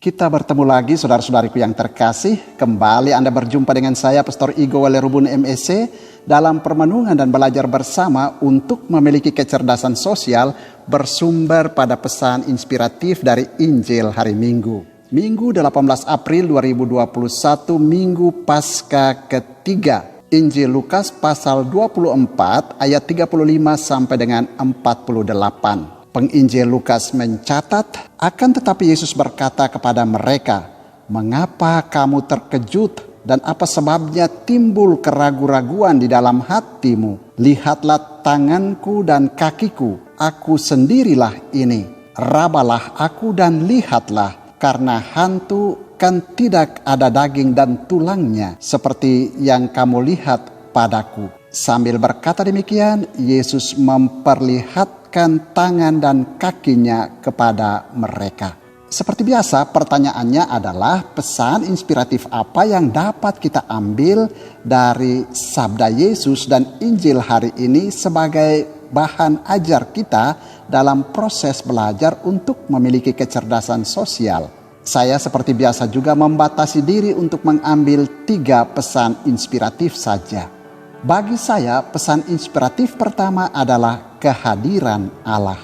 Kita bertemu lagi saudara-saudariku yang terkasih. Kembali Anda berjumpa dengan saya Pastor Igo Walerubun MEC dalam permenungan dan belajar bersama untuk memiliki kecerdasan sosial bersumber pada pesan inspiratif dari Injil hari Minggu. Minggu 18 April 2021, Minggu Paskah ketiga. Injil Lukas pasal 24 ayat 35 sampai dengan 48. Penginjil Lukas mencatat, akan tetapi Yesus berkata kepada mereka, "Mengapa kamu terkejut dan apa sebabnya timbul keraguan-raguan di dalam hatimu? Lihatlah tanganku dan kakiku, aku sendirilah ini. Rabalah aku dan lihatlah, karena hantu kan tidak ada daging dan tulangnya seperti yang kamu lihat padaku." Sambil berkata demikian, Yesus memperlihatkan tangan dan kakinya kepada mereka. Seperti biasa, pertanyaannya adalah pesan inspiratif apa yang dapat kita ambil dari sabda Yesus dan Injil hari ini sebagai bahan ajar kita dalam proses belajar untuk memiliki kecerdasan sosial. Saya seperti biasa juga membatasi diri untuk mengambil 3 pesan inspiratif saja. Bagi saya, pesan inspiratif pertama adalah kehadiran Allah.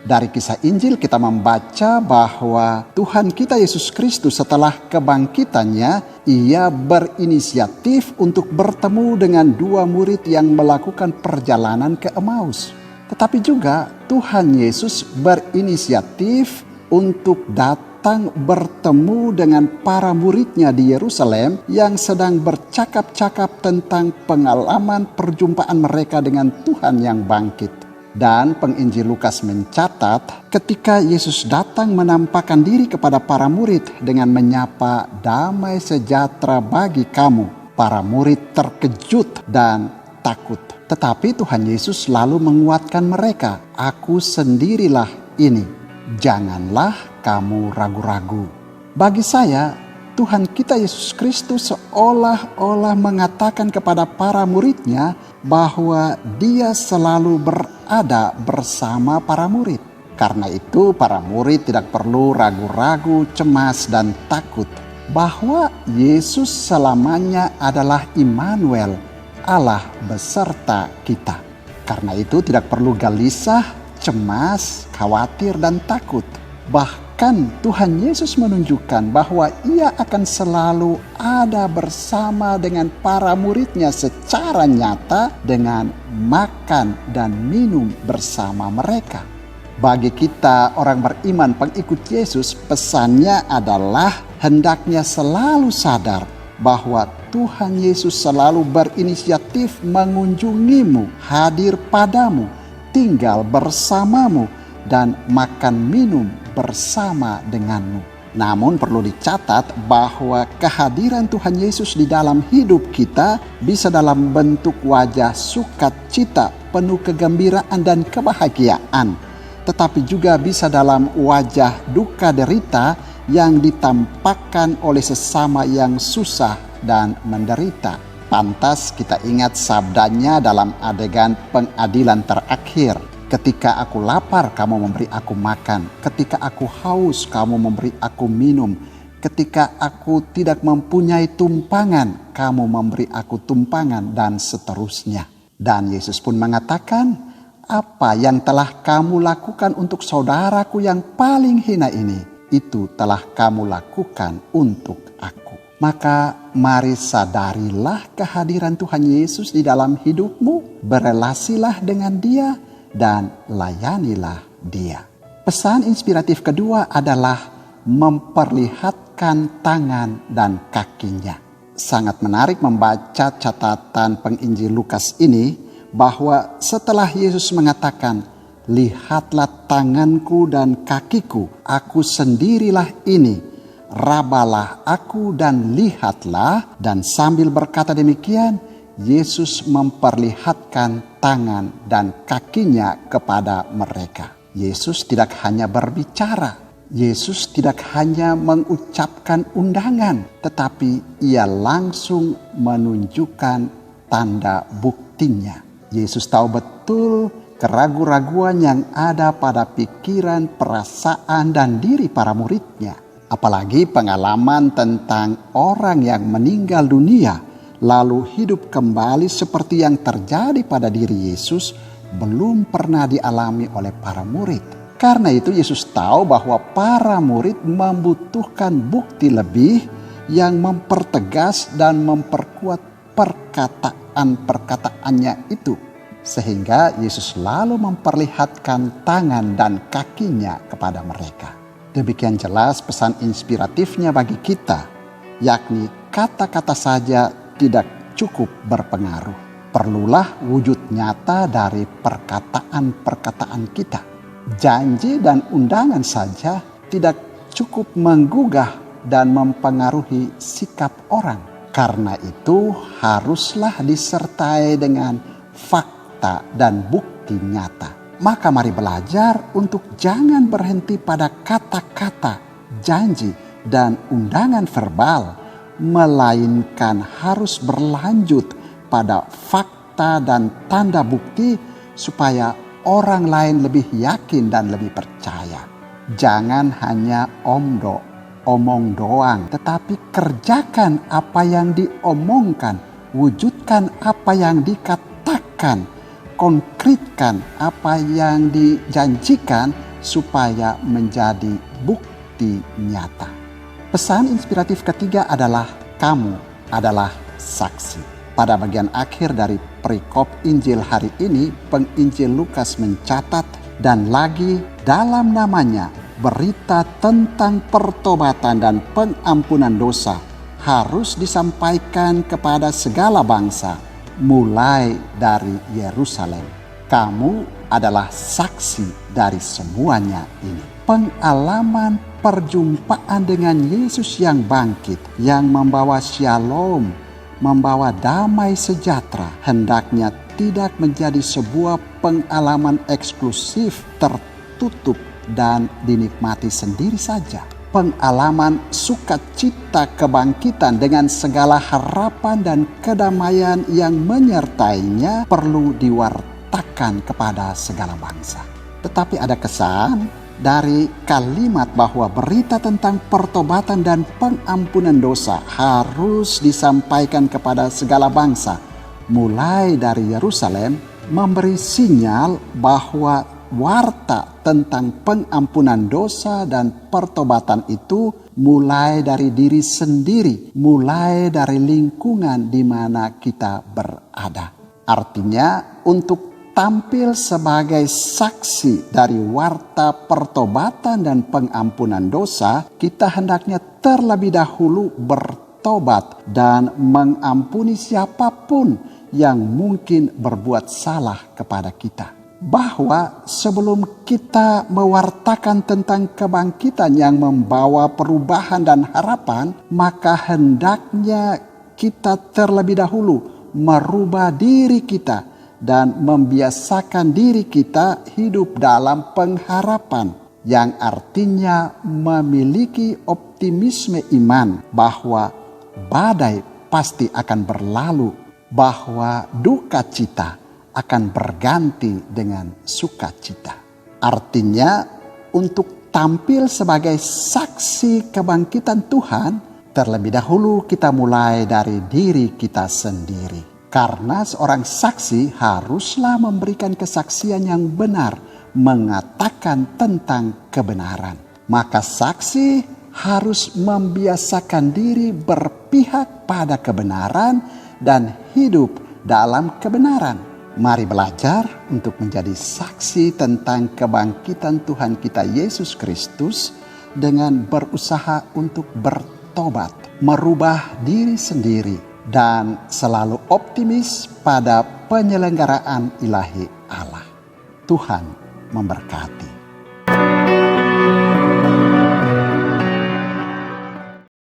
Dari kisah Injil kita membaca bahwa Tuhan kita Yesus Kristus setelah kebangkitannya, ia berinisiatif untuk bertemu dengan 2 murid yang melakukan perjalanan ke Emmaus. Tetapi juga Tuhan Yesus berinisiatif untuk datang bertemu dengan para muridnya di Yerusalem yang sedang bercakap-cakap tentang pengalaman perjumpaan mereka dengan Tuhan yang bangkit. Dan penginjil Lukas mencatat, ketika Yesus datang menampakkan diri kepada para murid dengan menyapa, "Damai sejahtera bagi kamu." Para murid terkejut dan takut. Tetapi Tuhan Yesus lalu menguatkan mereka, "Aku sendirilah ini. Janganlah kamu ragu-ragu." Bagi saya, Tuhan kita Yesus Kristus seolah-olah mengatakan kepada para muridnya bahwa dia selalu berada bersama para murid. Karena itu para murid tidak perlu ragu-ragu, cemas, dan takut bahwa Yesus selamanya adalah Immanuel, Allah beserta kita. Karena itu tidak perlu gelisah, cemas, khawatir, dan takut. Bahkan Tuhan Yesus menunjukkan bahwa ia akan selalu ada bersama dengan para muridnya secara nyata dengan makan dan minum bersama mereka. Bagi kita orang beriman pengikut Yesus, pesannya adalah hendaknya selalu sadar bahwa Tuhan Yesus selalu berinisiatif mengunjungimu, hadir padamu, tinggal bersamamu, dan makan minum bersama denganmu. Namun perlu dicatat bahwa kehadiran Tuhan Yesus di dalam hidup kita bisa dalam bentuk wajah sukacita, penuh kegembiraan dan kebahagiaan. Tetapi juga bisa dalam wajah duka derita yang ditampakkan oleh sesama yang susah dan menderita. Pantas kita ingat sabdanya dalam adegan pengadilan terakhir. "Ketika aku lapar, kamu memberi aku makan. Ketika aku haus, kamu memberi aku minum. Ketika aku tidak mempunyai tumpangan, kamu memberi aku tumpangan," dan seterusnya. Dan Yesus pun mengatakan, "Apa yang telah kamu lakukan untuk saudaraku yang paling hina ini, itu telah kamu lakukan untuk aku." Maka mari sadarilah kehadiran Tuhan Yesus di dalam hidupmu, berelasilah dengan Dia, dan layanilah Dia. Pesan inspiratif kedua adalah memperlihatkan tangan dan kakinya. Sangat menarik membaca catatan penginjil Lukas ini bahwa setelah Yesus mengatakan, "Lihatlah tanganku dan kakiku, aku sendirilah ini. Rabalah aku dan lihatlah." Dan sambil berkata demikian, Yesus memperlihatkan tangan dan kakinya kepada mereka. Yesus tidak hanya berbicara, Yesus tidak hanya mengucapkan undangan, tetapi ia langsung menunjukkan tanda buktinya. Yesus tahu betul keraguan-raguan yang ada pada pikiran, perasaan, dan diri para muridnya. Apalagi pengalaman tentang orang yang meninggal dunia lalu hidup kembali seperti yang terjadi pada diri Yesus belum pernah dialami oleh para murid. Karena itu Yesus tahu bahwa para murid membutuhkan bukti lebih yang mempertegas dan memperkuat perkataan-perkataannya itu. Sehingga Yesus lalu memperlihatkan tangan dan kakinya kepada mereka. Demikian jelas pesan inspiratifnya bagi kita, yakni kata-kata saja tidak cukup berpengaruh. Perlulah wujud nyata dari perkataan-perkataan kita. Janji dan undangan saja tidak cukup menggugah dan mempengaruhi sikap orang. Karena itu haruslah disertai dengan fakta dan bukti nyata. Maka mari belajar untuk jangan berhenti pada kata-kata, janji, dan undangan verbal, melainkan harus berlanjut pada fakta dan tanda bukti supaya orang lain lebih yakin dan lebih percaya. Jangan hanya omong doang, tetapi kerjakan apa yang diomongkan, wujudkan apa yang dikatakan, konkretkan apa yang dijanjikan supaya menjadi bukti nyata. Pesan inspiratif ketiga adalah kamu adalah saksi. Pada bagian akhir dari perikop Injil hari ini, penginjil Lukas mencatat, dan lagi dalam namanya berita tentang pertobatan dan pengampunan dosa harus disampaikan kepada segala bangsa, mulai dari Yerusalem. Kamu adalah saksi dari semuanya ini. Pengalaman perjumpaan dengan Yesus yang bangkit, yang membawa shalom, membawa damai sejahtera, hendaknya tidak menjadi sebuah pengalaman eksklusif, tertutup, dan dinikmati sendiri saja. Pengalaman sukacita kebangkitan dengan segala harapan dan kedamaian yang menyertainya perlu diwartakan kepada segala bangsa. Tetapi ada kesan dari kalimat bahwa berita tentang pertobatan dan pengampunan dosa harus disampaikan kepada segala bangsa, mulai dari Yerusalem, memberi sinyal bahwa warta tentang pengampunan dosa dan pertobatan itu mulai dari diri sendiri, mulai dari lingkungan di mana kita berada. Artinya, untuk tampil sebagai saksi dari warta pertobatan dan pengampunan dosa, kita hendaknya terlebih dahulu bertobat dan mengampuni siapapun yang mungkin berbuat salah kepada kita. Bahwa sebelum kita mewartakan tentang kebangkitan yang membawa perubahan dan harapan, maka hendaknya kita terlebih dahulu merubah diri kita dan membiasakan diri kita hidup dalam pengharapan, yang artinya memiliki optimisme iman bahwa badai pasti akan berlalu, bahwa duka cita akan berganti dengan sukacita. Artinya, untuk tampil sebagai saksi kebangkitan Tuhan, terlebih dahulu kita mulai dari diri kita sendiri. Karena seorang saksi haruslah memberikan kesaksian yang benar, mengatakan tentang kebenaran. Maka saksi harus membiasakan diri berpihak pada kebenaran dan hidup dalam kebenaran. Mari belajar untuk menjadi saksi tentang kebangkitan Tuhan kita Yesus Kristus dengan berusaha untuk bertobat, merubah diri sendiri, dan selalu optimis pada penyelenggaraan ilahi Allah. Tuhan memberkati.